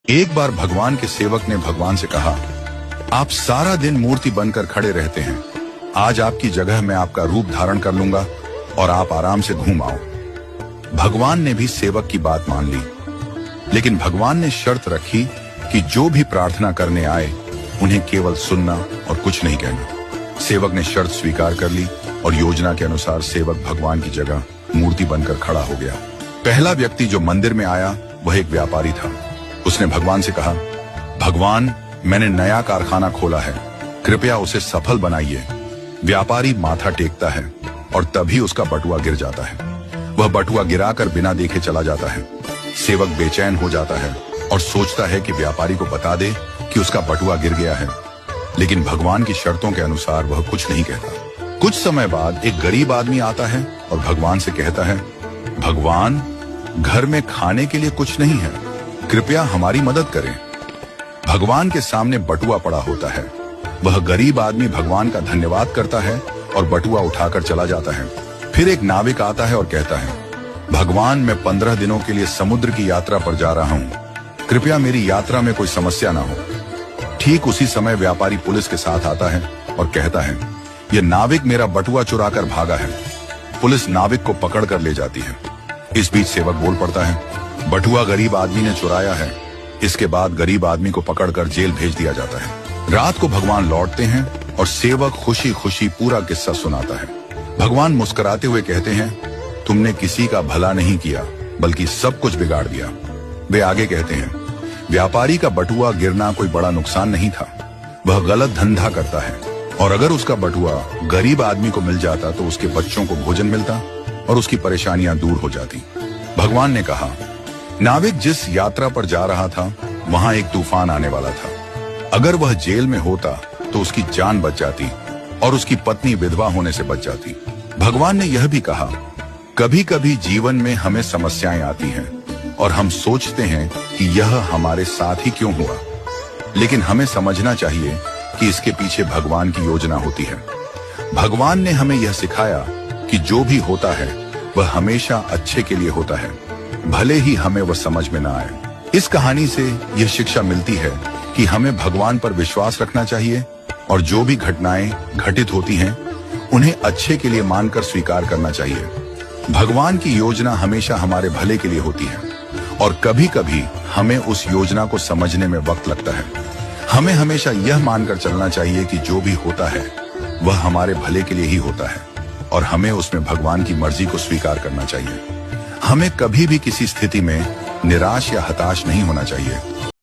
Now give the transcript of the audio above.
एक बार भगवान के सेवक ने भगवान से कहा, आप सारा दिन मूर्ति बनकर खड़े रहते हैं, आज आपकी जगह मैं आपका रूप धारण कर लूंगा और आप आराम से घूम आओ। भगवान ने भी सेवक की बात मान ली, लेकिन भगवान ने शर्त रखी कि जो भी प्रार्थना करने आए उन्हें केवल सुनना और कुछ नहीं कहना। सेवक ने शर्त स्वीकार कर ली और योजना के अनुसार सेवक भगवान की जगह मूर्ति बनकर खड़ा हो गया। पहला व्यक्ति जो मंदिर में आया वह एक व्यापारी था। उसने भगवान से कहा, भगवान, मैंने नया कारखाना खोला है, कृपया उसे सफल बनाइए। व्यापारी माथा टेकता है और तभी उसका बटुआ गिर जाता है। वह बटुआ गिराकर बिना देखे चला जाता है। सेवक बेचैन हो जाता है और सोचता है कि व्यापारी को बता दे कि उसका बटुआ गिर गया है, लेकिन भगवान की शर्तों के अनुसार वह कुछ नहीं कहता। कुछ समय बाद एक गरीब आदमी आता है और भगवान से कहता है, भगवान, घर में खाने के लिए कुछ नहीं है, कृपया हमारी मदद करें। भगवान के सामने बटुआ पड़ा होता है। वह गरीब आदमी भगवान का धन्यवाद करता है और बटुआ उठाकर चला जाता है। फिर एक नाविक आता है और कहता है, भगवान, मैं 15 दिनों के लिए समुद्र की यात्रा पर जा रहा हूँ, कृपया मेरी यात्रा में कोई समस्या ना हो। ठीक उसी समय व्यापारी पुलिस के साथ आता है और कहता है, यह नाविक मेरा बटुआ चुराकर भागा है। पुलिस नाविक को पकड़ कर ले जाती है। इस बीच सेवक बोल पड़ता है, बटुआ गरीब आदमी ने चुराया है। इसके बाद गरीब आदमी को पकड़कर जेल भेज दिया जाता है। रात को भगवान लौटते हैं और सेवक खुशी खुशी पूरा किस्सा सुनाता है। भगवान मुस्कुराते हुए कहते हैं, तुमने किसी का भला नहीं किया बल्कि सब कुछ बिगाड़ दिया। वे आगे कहते हैं, व्यापारी का बटुआ गिरना कोई बड़ा नुकसान नहीं था, वह गलत धंधा करता है, और अगर उसका बटुआ गरीब आदमी को मिल जाता तो उसके बच्चों को भोजन मिलता और उसकी परेशानियां दूर हो जाती। भगवान ने कहा, नाविक जिस यात्रा पर जा रहा था वहां एक तूफान आने वाला था। अगर वह जेल में होता तो उसकी जान बच जाती और उसकी पत्नी विधवा होने से बच जाती। भगवान ने यह भी कहा, कभी कभी जीवन में हमें समस्याएं आती हैं और हम सोचते हैं कि यह हमारे साथ ही क्यों हुआ, लेकिन हमें समझना चाहिए कि इसके पीछे भगवान की योजना होती है। भगवान ने हमें यह सिखाया कि जो भी होता है वह हमेशा अच्छे के लिए होता है, भले ही हमें वह समझ में ना आए। इस कहानी से यह शिक्षा मिलती है कि हमें भगवान पर विश्वास रखना चाहिए और जो भी घटनाएं घटित होती हैं उन्हें अच्छे के लिए मानकर स्वीकार करना चाहिए। भगवान की योजना हमेशा हमारे भले के लिए होती है और कभी कभी हमें उस योजना को समझने में वक्त लगता है। हमें हमेशा यह मानकर चलना चाहिए कि जो भी होता है वह हमारे भले के लिए ही होता है और हमें उसमें भगवान की मर्जी को स्वीकार करना चाहिए। हमें कभी भी किसी स्थिति में निराश या हताश नहीं होना चाहिए।